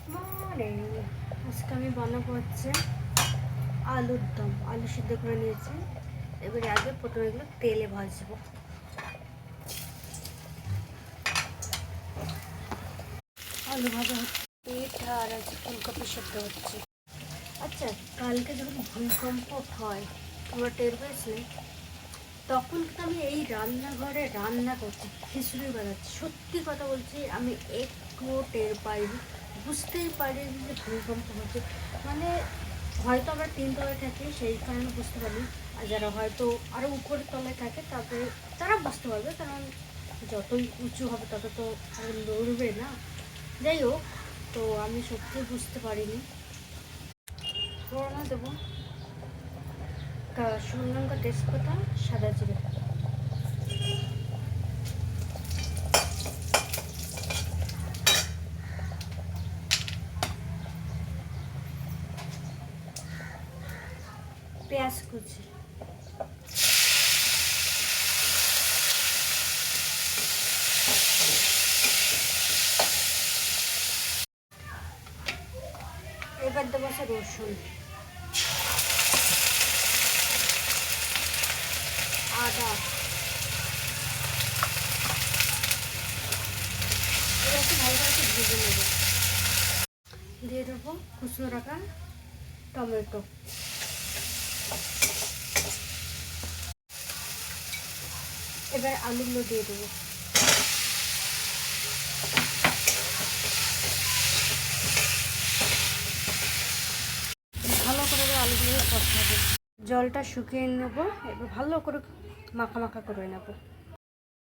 Good morning. আজকে আমি বানাবো হচ্ছে আলুর দম। আলু সিদ্ধ করে নিয়েছি, এবারে আগে প্রথমে এগুলো তেলে ভাজবো। আলু ভাজা হচ্ছে, পেট আর আছে ফুলকপি সিদ্ধ হচ্ছে। আচ্ছা, কালকে যখন ভূমিকম্প হয় তোমরা টের পেয়েছিলে, তখন কিন্তু আমি এই রান্নাঘরে রান্না করছি, খিচুড়ি বানাচ্ছি। সত্যি কথা বলছি, আমি একটুও টের পাইনি, বুঝতেই পারিনি যে ভূমিকম্প হচ্ছে। মানে হয়তো আমরা তিনতলায় থাকি সেই কারণে বুঝতে পারি, আর যারা হয়তো আরও উপরের তলায় থাকে তাদের তারা বুঝতে পারবে, কারণ যতই উঁচু হবে তত তো আরও লড়বে না। যাই হোক, তো আমি সত্যি বুঝতে পারিনি। ফোড়নে দেবো শুকনো লঙ্কা, তেজপাতা, সাদা জিরে। পেঁয়াজ কুচি, এবার দেবো আছে রসুন, আদা, এবার একটু ভালো করে একটু ভেজে নেব। দিয়ে দেবো কুচনো রাখা টমেটো। এবার আলুগুলো দিয়ে দেবো। ভালো করে আলুগুলো কষাবো, জলটা শুকিয়ে নেবো, এবার ভালো করে মাখা মাখা করে নেবো।